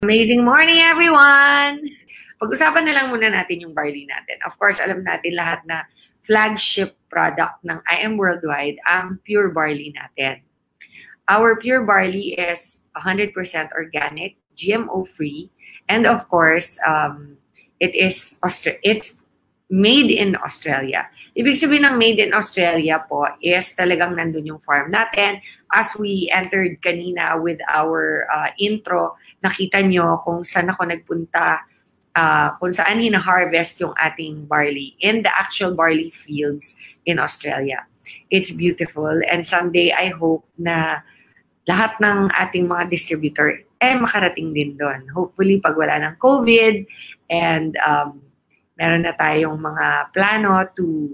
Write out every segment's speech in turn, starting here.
Amazing morning, everyone! Pag-usapan na lang muna natin yung barley natin. Of course, alam natin lahat na flagship product ng IM Worldwide ang pure barley natin. Our pure barley is 100% organic, GMO-free, and of course, it's made in Australia. Ibig sabihin ng made in Australia po is talagang nandun yung farm natin. As we entered kanina with our intro, nakita nyo kung saan ako nagpunta, kung saan hina-harvest yung ating barley in the actual barley fields in Australia. It's beautiful, and someday I hope na lahat ng ating mga distributor makarating din doon. Hopefully pag wala ng COVID and meron na tayong mga plano to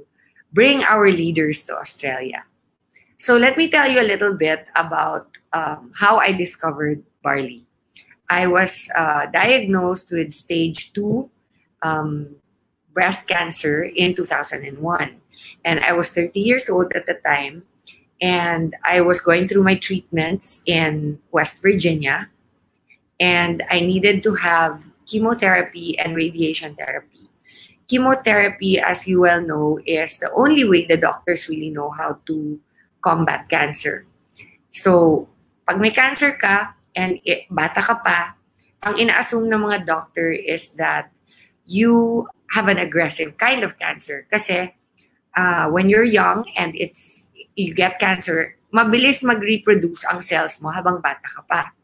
bring our leaders to Australia. So let me tell you a little bit about how I discovered barley. I was diagnosed with stage 2 breast cancer in 2001. And I was 30 years old at the time. And I was going through my treatments in West Virginia. And I needed to have chemotherapy and radiation therapy. Chemotherapy, as you well know, is the only way the doctors really know how to combat cancer. So, pag may cancer ka and bata ka pa, ang ina-assume ng mga doctor is that you have an aggressive kind of cancer. Kasi when you're young and you get cancer, mabilis mag-reproduce ang cells mo habang bata ka pa.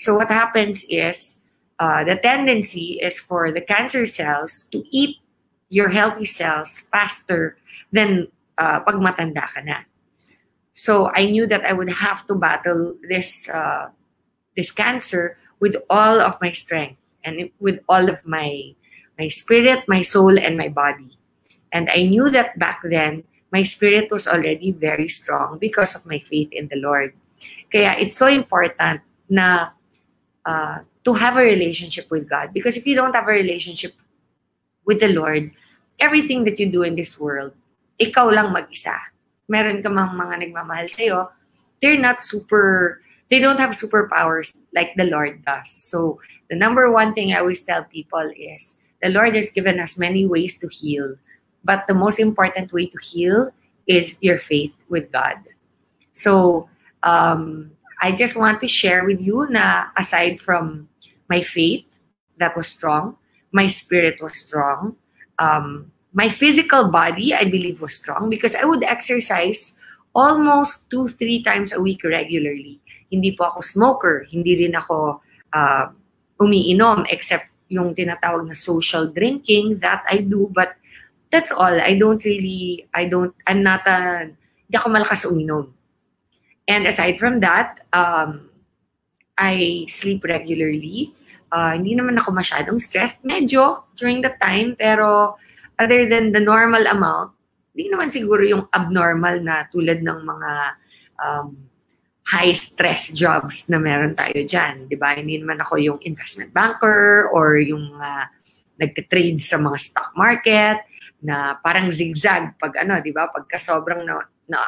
So what happens is the tendency is for the cancer cells to eat your healthy cells faster than pag matanda ka na. So I knew that I would have to battle this cancer with all of my strength and with all of my spirit, my soul, and my body. And I knew that back then, my spirit was already very strong because of my faith in the Lord. Kaya it's so important na to have a relationship with God. Because if you don't have a relationship with the Lord, everything that you do in this world, ikaw lang mag-isa. Meron ka mang mga nagmamahal sa'yo, they don't have superpowers like the Lord does. So the number one thing I always tell people is, the Lord has given us many ways to heal. But the most important way to heal is your faith with God. So I just want to share with you na aside from my faith that was strong, my spirit was strong, my physical body, I believe, was strong because I would exercise almost 2-3 times a week regularly. Hindi po ako smoker, hindi rin ako umiinom except yung tinatawag na social drinking that I do, but that's all. Hindi ako malakas uminom. And aside from that, I sleep regularly. Hindi naman ako masyadong stressed. Medyo during the time, pero other than the normal amount, hindi naman siguro yung abnormal na tulad ng mga high-stress jobs na meron tayo dyan. Diba? Hindi naman ako yung investment banker or yung nagtitrade sa mga stock market na parang zigzag pag diba? Pagka sobrang na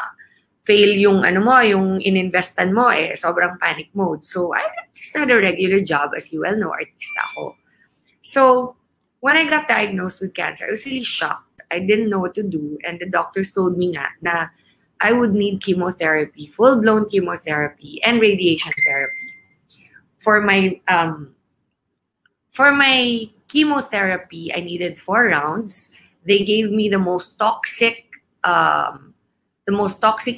fail yung yung ininvestan mo, sobrang panic mode. So, I just had a regular job. As you well know, artista ako. So, when I got diagnosed with cancer, I was really shocked. I didn't know what to do. And the doctors told me na I would need chemotherapy, full-blown chemotherapy, and radiation therapy. For my chemotherapy, I needed 4 rounds. They gave me the most toxic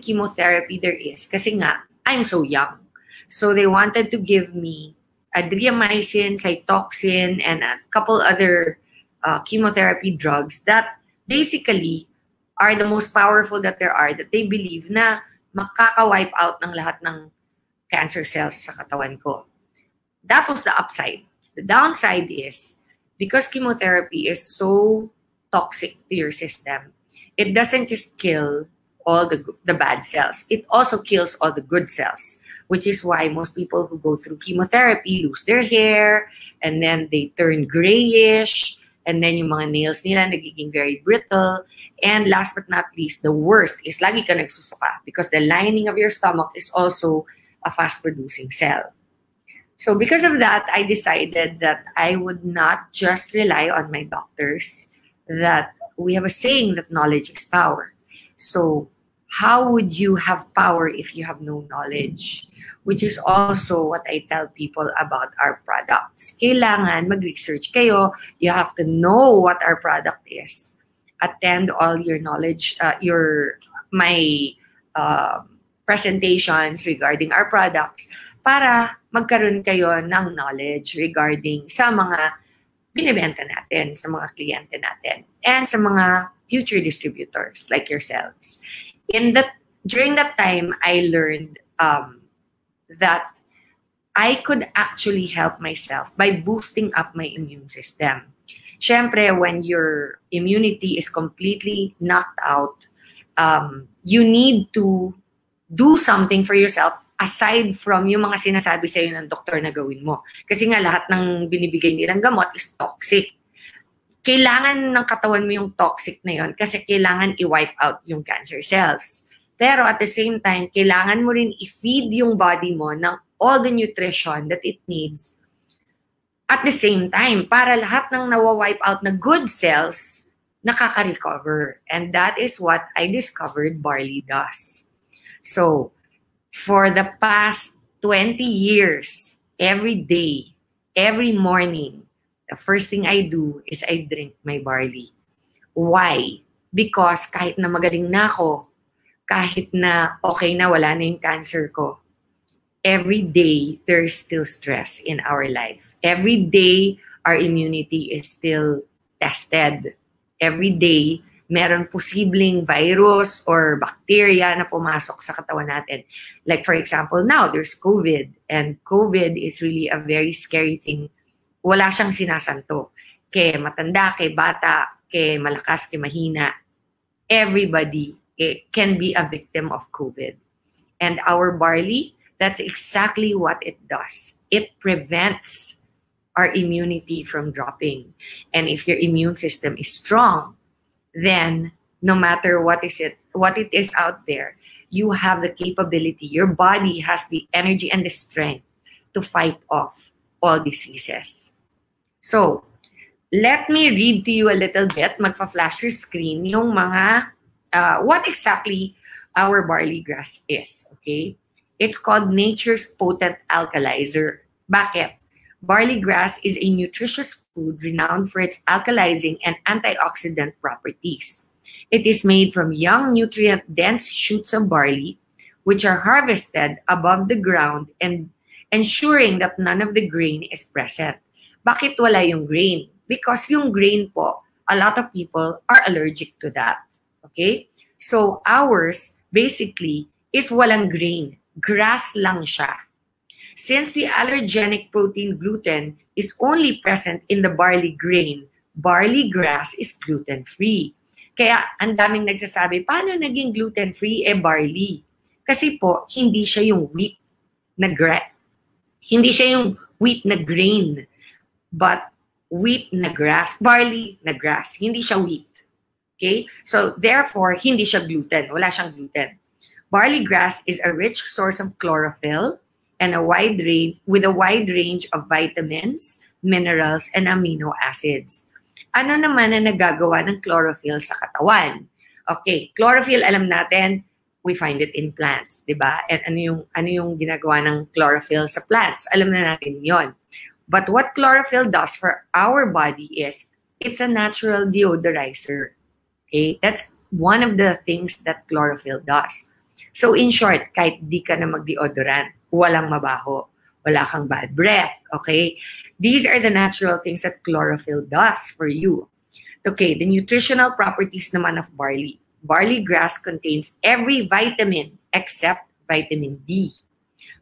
chemotherapy there is. Kasi nga, I'm so young. So they wanted to give me adriamycin, Cytoxin, and a couple other chemotherapy drugs that basically are the most powerful that there are, that they believe na makaka-wipe out ng lahat ng cancer cells sa katawan ko. That was the upside. The downside is, because chemotherapy is so toxic to your system, it doesn't just kill all the bad cells. It also kills all the good cells, which is why most people who go through chemotherapy lose their hair, and then they turn grayish, and then yung mga nails nila nagiging very brittle. And last but not least, the worst is lagi ka nagsusuka because the lining of your stomach is also a fast-producing cell. So because of that, I decided that I would not just rely on my doctors, that we have a saying that knowledge is power. So how would you have power if you have no knowledge? Which is also what I tell people about our products. Kailangan mag-research kayo. You have to know what our product is. Attend all your knowledge, my presentations regarding our products para magkaroon kayo ng knowledge regarding sa mga binibenta natin, sa mga kliyente natin, and sa mga future distributors like yourselves. During that time, I learned that I could actually help myself by boosting up my immune system. Syempre, when your immunity is completely knocked out, you need to do something for yourself aside from yung mga sinasabi sa'yo ng doktor na gawin mo. Kasi nga lahat ng binibigay nilang gamot is toxic. Kailangan ng katawan mo yung toxic na yon kasi kailangan i-wipe out yung cancer cells. Pero at the same time, kailangan mo rin i-feed yung body mo ng all the nutrition that it needs at the same time para lahat ng nawa-wipe out na good cells nakaka-recover. And that is what I discovered barley does. So, for the past 20 years, every day, every morning, the first thing I do is I drink my barley. Why? Because kahit na magaling na ako, kahit na okay na, wala na yung cancer ko, every day, there's still stress in our life. Every day, our immunity is still tested. Every day, meron posibleng virus or bacteria na pumasok sa katawan natin. Like for example, now there's COVID. And COVID is really a very scary thing. Wala siyang sinasanto. Kay matanda, kay bata, kay malakas, kay mahina. Everybody can be a victim of COVID. And our barley, that's exactly what it does. It prevents our immunity from dropping. And if your immune system is strong, then no matter what it is out there, you have the capability, your body has the energy and the strength to fight off all diseases. So, let me read to you a little bit, magpa-flash your screen, yung mga, what exactly our barley grass is, okay? It's called Nature's Potent Alkalizer. Bakit? Barley grass is a nutritious food renowned for its alkalizing and antioxidant properties. It is made from young, nutrient-dense shoots of barley, which are harvested above the ground and ensuring that none of the grain is present. Bakit wala yung grain? Because yung grain po, a lot of people are allergic to that. Okay? So ours, basically, is walang grain. Grass lang siya. Since the allergenic protein gluten is only present in the barley grain, barley grass is gluten-free. Kaya ang daming nagsasabi, paano naging gluten-free? Barley. Kasi po, hindi siya yung wheat na hindi siya yung wheat na grain, but wheat na grass, barley na grass. Hindi siya wheat. Okay? So therefore, hindi siya gluten. Wala siyang gluten. Barley grass is a rich source of chlorophyll, and a wide range of vitamins, minerals, and amino acids. Ano naman ang nagagawa ng chlorophyll sa katawan? Okay, chlorophyll, alam natin, we find it in plants, di ba? And ano yung ginagawa ng chlorophyll sa plants? Alam na natin yon. But what chlorophyll does for our body is, it's a natural deodorizer. Okay, that's one of the things that chlorophyll does. So in short, kahit di ka na mag-deodorant, walang mabaho, wala kang bad breath, okay? These are the natural things that chlorophyll does for you. Okay, the nutritional properties naman of barley. Barley grass contains every vitamin except vitamin D.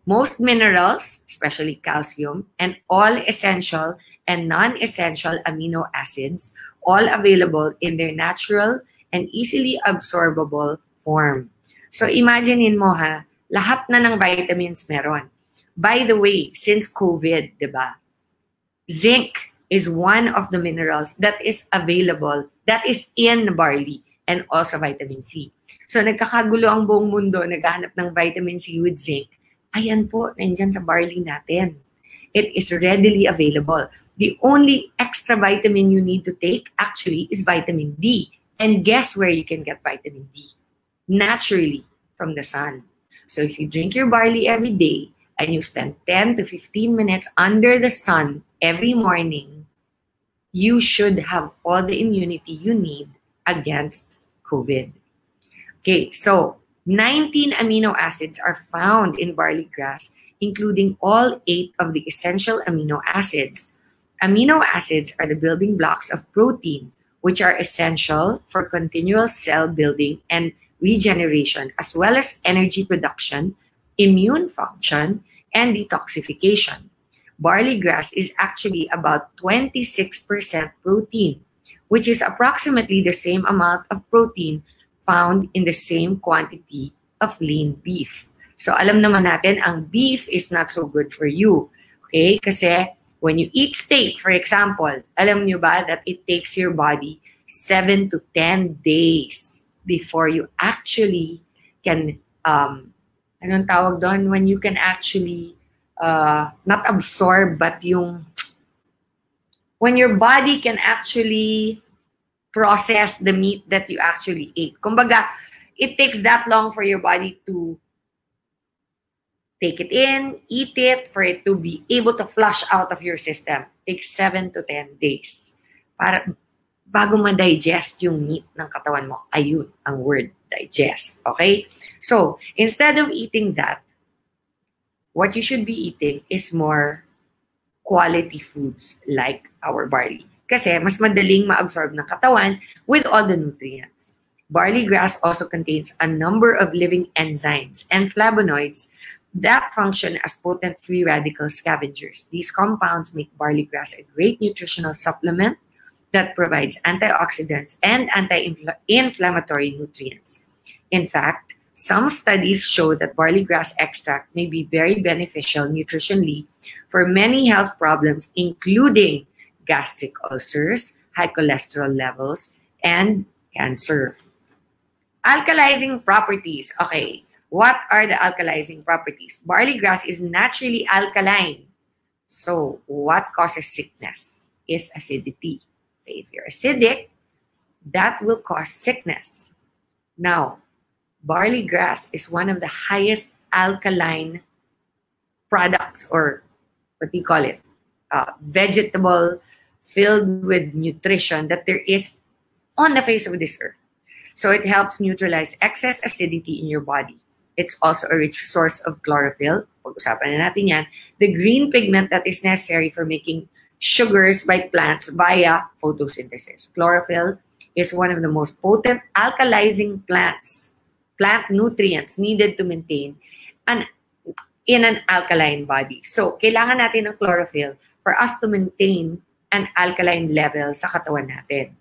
Most minerals, especially calcium, and all essential and non-essential amino acids, all available in their natural and easily absorbable form. So imaginein mo ha, lahat na ng vitamins meron. By the way, since COVID, di ba? Zinc is one of the minerals that is available, that is in barley, and also vitamin C. So nagkakagulo ang buong mundo, naghahanap ng vitamin C with zinc. Ayan po, nandyan sa barley natin. It is readily available. The only extra vitamin you need to take actually is vitamin D. And guess where you can get vitamin D? Naturally, from the sun. So if you drink your barley every day and you spend 10 to 15 minutes under the sun every morning, you should have all the immunity you need against COVID. Okay, so 19 amino acids are found in barley grass, including all 8 of the essential amino acids. Amino acids are the building blocks of protein, which are essential for continual cell building and regeneration, as well as energy production, immune function, and detoxification. Barley grass is actually about 26% protein, which is approximately the same amount of protein found in the same quantity of lean beef. So alam naman natin, ang beef is not so good for you. Okay? Kasi when you eat steak, for example, alam nyo ba that it takes your body 7 to 10 days before you actually can, anong tawag doon? When you can actually, not absorb, but when your body can actually process the meat that you actually ate. Kumbaga, it takes that long for your body to take it in, eat it, for it to be able to flush out of your system. It takes 7 to 10 days para bago ma-digest yung meat ng katawan mo. Ayun ang word, digest. Okay? So, instead of eating that, what you should be eating is more quality foods like our barley. Kasi mas madaling ma-absorb ng katawan with all the nutrients. Barley grass also contains a number of living enzymes and flavonoids that function as potent free radical scavengers. These compounds make barley grass a great nutritional supplement that provides antioxidants and anti-inflammatory nutrients. In fact, some studies show that barley grass extract may be very beneficial nutritionally for many health problems, including gastric ulcers, high cholesterol levels, and cancer. Alkalizing properties. Okay, what are the alkalizing properties? Barley grass is naturally alkaline. So, what causes sickness is acidity. If you're acidic, that will cause sickness. Now, barley grass is one of the highest alkaline products, or what do you call it? Vegetable filled with nutrition that there is on the face of this earth. So it helps neutralize excess acidity in your body. It's also a rich source of chlorophyll. Pag-usapan na natin yan. The green pigment that is necessary for making sugars by plants via photosynthesis. Chlorophyll is one of the most potent alkalizing plant nutrients needed to maintain in an alkaline body. So, kailangan natin ng chlorophyll for us to maintain an alkaline level sa katawan natin.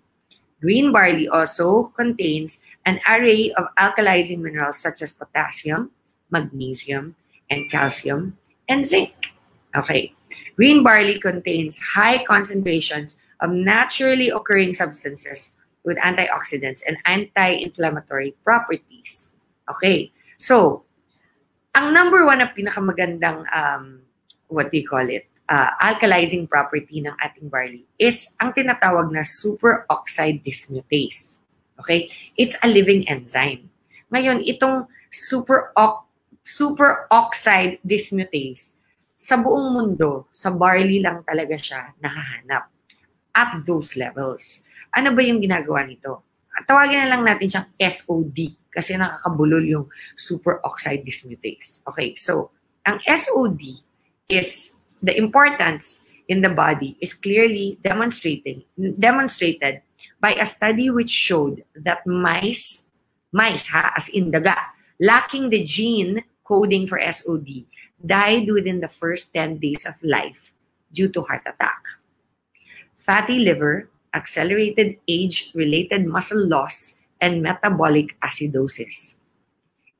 Green barley also contains an array of alkalizing minerals such as potassium, magnesium, and calcium, and zinc. Okay. Green barley contains high concentrations of naturally occurring substances with antioxidants and anti-inflammatory properties. Okay. So, ang number one na pinakamagandang, what do you call it, alkalizing property ng ating barley is ang tinatawag na superoxide dismutase. Okay? It's a living enzyme. Ngayon, itong superoxide dismutase, sa buong mundo, sa barley lang talaga siya nakahanap at those levels. Ano ba yung ginagawa nito? Tawagin na lang natin siyang SOD kasi nakakabulol yung superoxide dismutase. Okay, so ang SOD is the importance in the body is clearly demonstrated by a study which showed that mice as in daga, lacking the gene coding for SOD, died within the first 10 days of life due to heart attack. Fatty liver, accelerated age-related muscle loss, and metabolic acidosis.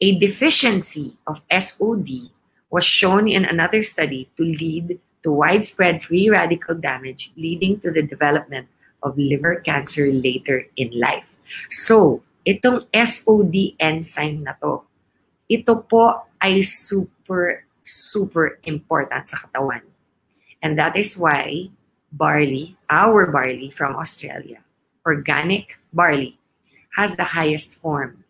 A deficiency of SOD was shown in another study to lead to widespread free radical damage, leading to the development of liver cancer later in life. So, itong SOD enzyme na to, ito po ay super important sa katawan. And that is why barley, our barley from Australia, organic barley, has the highest form.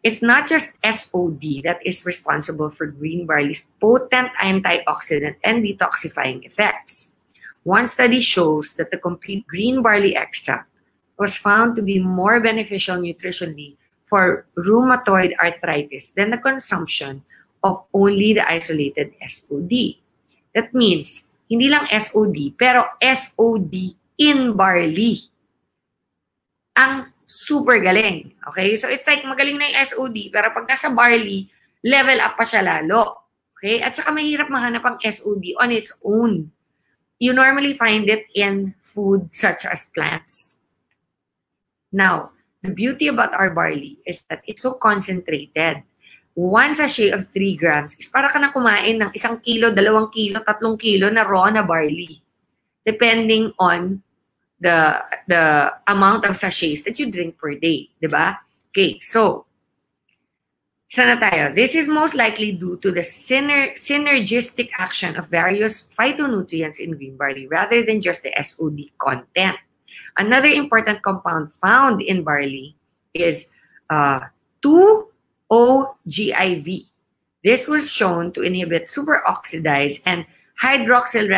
It's not just SOD that is responsible for green barley's potent antioxidant and detoxifying effects. One study shows that the complete green barley extract was found to be more beneficial nutritionally for rheumatoid arthritis than the consumption of only the isolated SOD. That means, hindi lang SOD, pero SOD in barley. Ang super galing. Okay? So it's like magaling na yung SOD, pero pag nasa barley, level up pa siya lalo. Okay? At saka mahirap mahanap ang SOD on its own. You normally find it in food such as plants. Now, the beauty about our barley is that it's so concentrated. One sachet of 3 grams is para ka na kumain ng 1 kilo, 2 kilo, 3 kilo na raw na barley. Depending on the amount of sachets that you drink per day. Diba? Okay, so, sana tayo. This is most likely due to the synergistic action of various phytonutrients in green barley rather than just the SOD content. Another important compound found in barley is 2-OGIV. This was shown to inhibit superoxidase and hydroxyl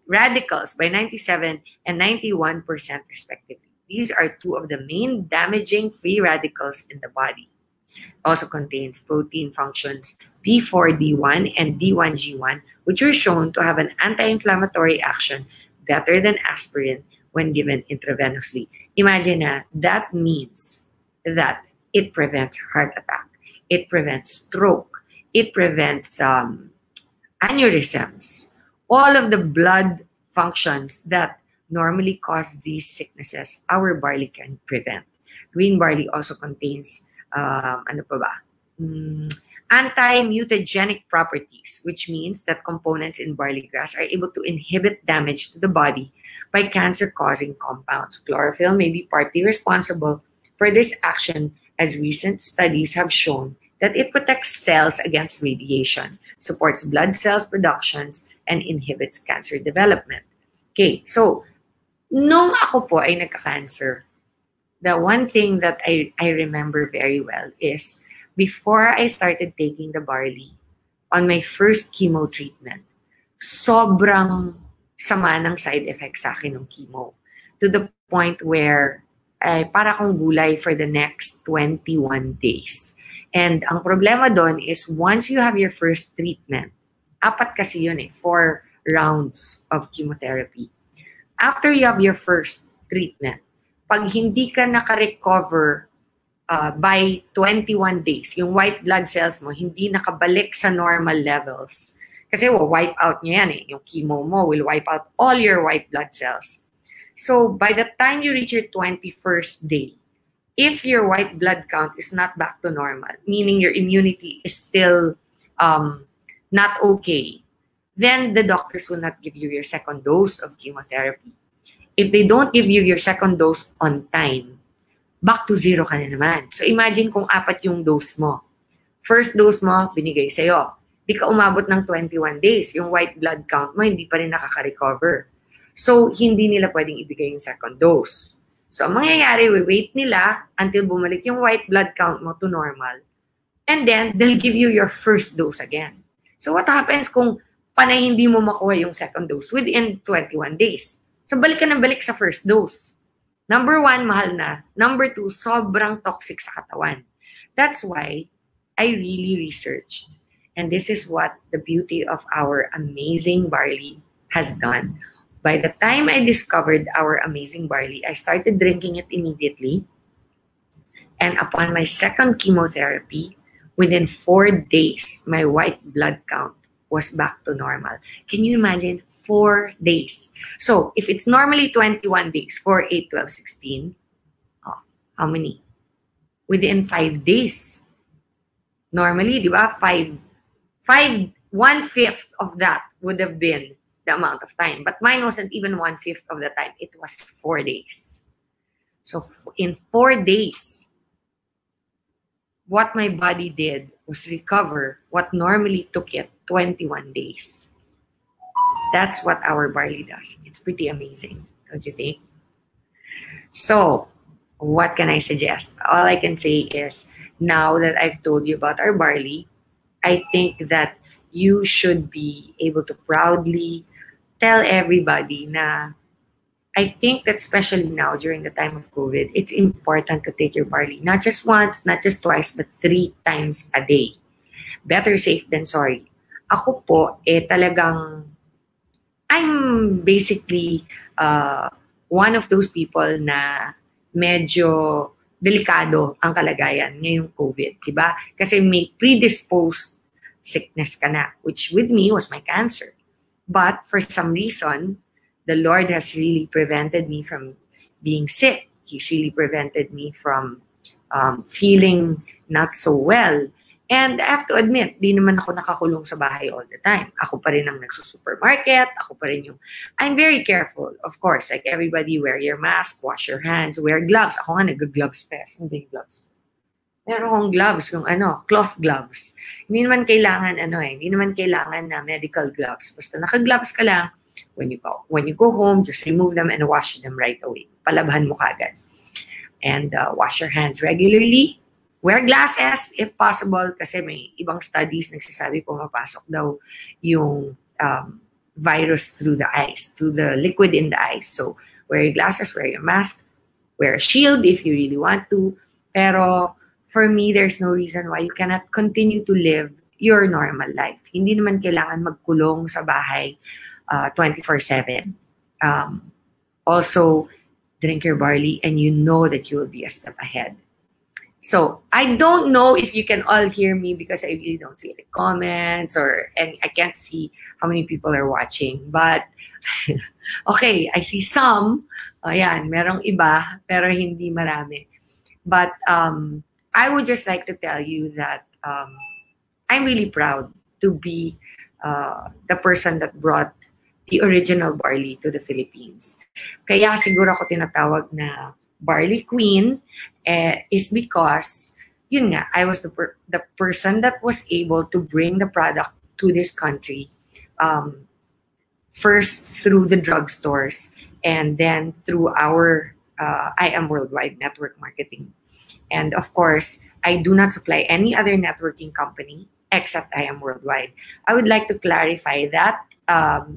radicals by 97 and 91% respectively. These are 2 of the main damaging free radicals in the body. It also contains protein functions P4D1 and D1G1, which were shown to have an anti-inflammatory action better than aspirin when given intravenously. Imagine that means that it prevents heart attack, it prevents stroke, it prevents aneurysms, all of the blood functions that normally cause these sicknesses, our barley can prevent. Green barley also contains anti-mutagenic properties, which means that components in barley grass are able to inhibit damage to the body by cancer-causing compounds. Chlorophyll may be partly responsible for this action, as recent studies have shown that it protects cells against radiation, supports blood cells productions, and inhibits cancer development. Okay, so, nung ako po ay nagka-cancer, the one thing that I remember very well is before I started taking the barley on my first chemo treatment, sobrang sama ng side effects sa akin ng chemo. To the point where para akong gulay for the next 21 days. And ang problema doon is once you have your first treatment, 4 kasi yun 4 rounds of chemotherapy. After you have your first treatment, pag hindi ka naka-recover by 21 days, yung white blood cells mo hindi nakabalik sa normal levels. Kasi wipe out niya yan yung chemo mo will wipe out all your white blood cells. So by the time you reach your 21st day, if your white blood count is not back to normal, meaning your immunity is still not okay, then the doctors will not give you your second dose of chemotherapy. If they don't give you your second dose on time, back to 0 ka na naman. So imagine kung 4 yung dose mo. First dose mo, binigay sa'yo. Di ka umabot ng 21 days. Yung white blood count mo, hindi pa rin nakaka-recover. So, hindi nila pwedeng ibigay yung second dose. So, ang mangyayari, wait nila until bumalik yung white blood count mo to normal. And then, they'll give you your first dose again. So, what happens kung panay hindi mo makuha yung second dose within 21 days? So, balik ka na balik sa first dose. Number 1, mahal na. Number 2, sobrang toxic sa katawan. That's why I really researched. And this is what the beauty of our amazing barley has done. By the time I discovered our amazing barley, I started drinking it immediately. And upon my second chemotherapy, within 4 days, my white blood count was back to normal. Can you imagine? 4 days. So, if it's normally 21 days, 4, 8, 12, 16, how many? Within 5 days. Normally, di ba? 1/5 of that would have been the amount of time. But mine wasn't even 1/5 of the time. It was 4 days. So, in 4 days, what my body did was recover what normally took it 21 days. That's what our barley does. It's pretty amazing, don't you think? So, what can I suggest? All I can say is, now that I've told you about our barley, I think that you should be able to proudly tell everybody na I think that especially now during the time of COVID, it's important to take your barley. Not just once, not just twice, but 3 times a day. Better safe than sorry. Ako po, talagang, I'm basically one of those people na medyo delikado ang kalagayan ngayong COVID, diba? Kasi may predisposed sickness ka na, which with me was my cancer. But for some reason, the Lord has really prevented me from being sick. He's really prevented me from feeling not so well. And I have to admit, di naman ako nakakulong sa bahay all the time. Ako pa rin ang nagsusupermarket. Ako pa rin yung... I'm very careful, of course. Like everybody, wear your mask, wash your hands, wear gloves. Ako nga nag-gloves pa. Hindi gloves. Meron akong gloves, yung cloth gloves. Hindi naman kailangan hindi naman kailangan na medical gloves. Basta naka-gloves ka lang. When you go home, just remove them and wash them right away. Palabhan mo kagad. And wash your hands regularly. Wear glasses if possible kasi may ibang studies nagsasabi pumapasok daw yung virus through the eyes, through the liquid in the eyes. So wear your glasses, wear your mask, wear a shield if you really want to. Pero for me, there's no reason why you cannot continue to live your normal life. Hindi naman kailangan magkulong sa bahay 24/7. Also, drink your barley and you know that you will be a step ahead. So, I don't know if you can all hear me because I really don't see the comments and I can't see how many people are watching. But, okay, I see some. Ayan, merong iba, pero hindi marami. But, I would just like to tell you that I'm really proud to be the person that brought the original barley to the Philippines. Kaya siguro ako tinatawag na Barley Queen is because, yun nga, I was the person that was able to bring the product to this country first through the drugstores and then through our I Am Worldwide network marketing. And of course, I do not supply any other networking company except I Am Worldwide. I would like to clarify that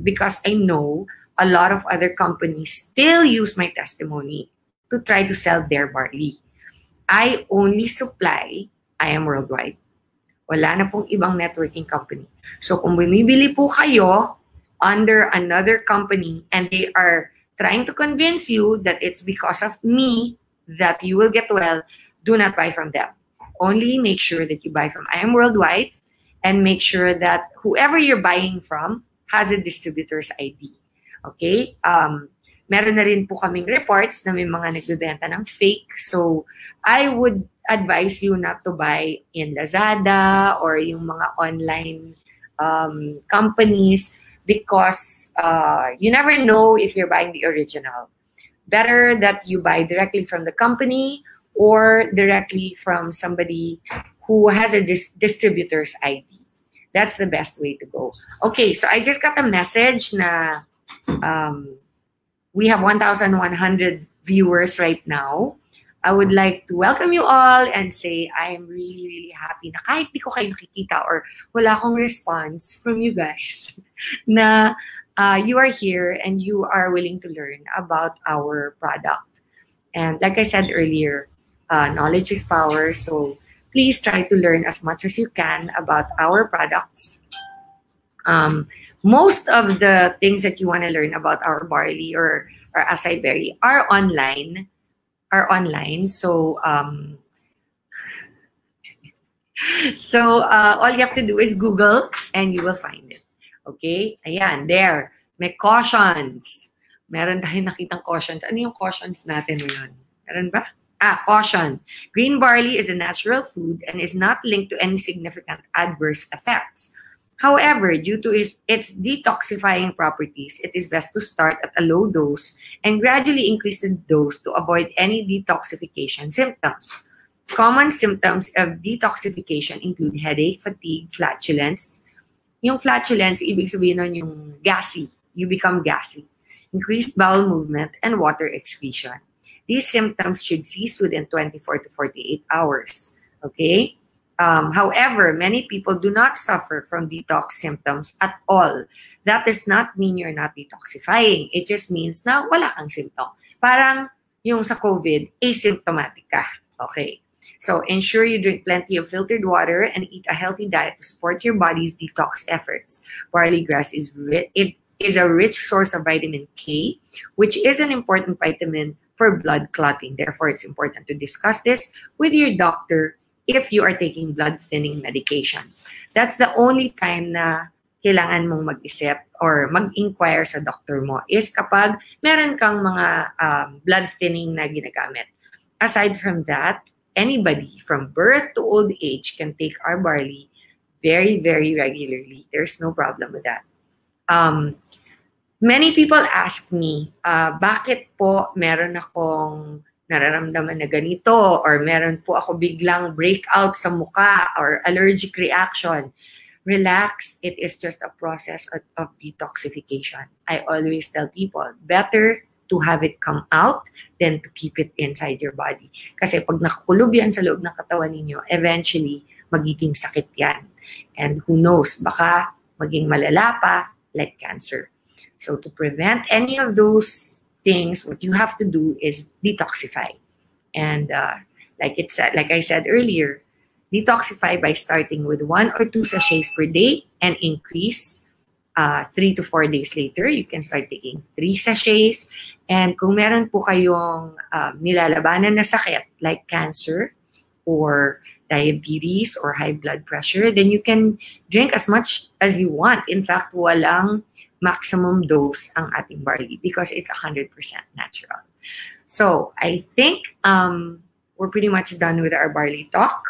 because I know a lot of other companies still use my testimony to try to sell their barley. I only supply I Am Worldwide. Wala na pong ibang networking company. So kung bumibili po kayo under another company and they are trying to convince you that it's because of me that you will get well, do not buy from them. Only make sure that you buy from I Am Worldwide and make sure that whoever you're buying from has a distributor's ID. Okay? Meron na rin po kaming reports na may mga nagbebenta ng fake. So, I would advise you not to buy in Lazada or yung mga online companies because you never know if you're buying the original. Better that you buy directly from the company or directly from somebody who has a distributor's ID. That's the best way to go. Okay, so I just got a message na we have 1,100 viewers right now. I would like to welcome you all and say I am really, really happy na kahit di ko kayo nakikita or wala akong response from you guys na you are here and you are willing to learn about our product. And like I said earlier, knowledge is power. So please try to learn as much as you can about our products. Most of the things that you want to learn about our barley or our acai berry are online. So, all you have to do is Google and you will find it. Okay? Ayan, there. May cautions. Meron tayong nakitang cautions. Ano yung cautions natin ngayon? Meron ba? Caution. Green barley is a natural food and is not linked to any significant adverse effects. However, due to its detoxifying properties, it is best to start at a low dose and gradually increase the dose to avoid any detoxification symptoms. Common symptoms of detoxification include headache, fatigue, flatulence. Yung flatulence, ibig sabihin nun yung gassy. you become gassy, increased bowel movement, and water excretion. These symptoms should cease within 24 to 48 hours. Okay? However, many people do not suffer from detox symptoms at all. That does not mean you're not detoxifying. It just means na wala kang symptom. Parang yung sa COVID, asymptomatic ka. Okay. So ensure you drink plenty of filtered water and eat a healthy diet to support your body's detox efforts. Barley grass is a rich source of vitamin K, which is an important vitamin for blood clotting. Therefore, it's important to discuss this with your doctor if you are taking blood thinning medications. That's the only time na kailangan mong mag-isip or mag-inquire sa doctor mo is kapag meron kang mga blood thinning na ginagamit. Aside from that, anybody from birth to old age can take our barley very, very regularly. There's no problem with that. Many people ask me, bakit po meron akong nararamdaman na ganito or meron po ako biglang breakout sa mukha or allergic reaction? Relax, it is just a process of detoxification. I always tell people, better to have it come out than to keep it inside your body. Kasi pag nakakulob yan sa loob ng katawan ninyo, eventually, magiging sakit yan. And who knows, baka maging malala pa, like cancer. So to prevent any of those things, what you have to do is detoxify. And like I said earlier, detoxify by starting with 1 or 2 sachets per day and increase 3 to 4 days later. You can start taking 3 sachets. And kung meron po kayong nilalabanan na sakit like cancer or diabetes or high blood pressure, then you can drink as much as you want. In fact, walang maximum dose ang ating barley because it's 100% natural. So I think we're pretty much done with our barley talk.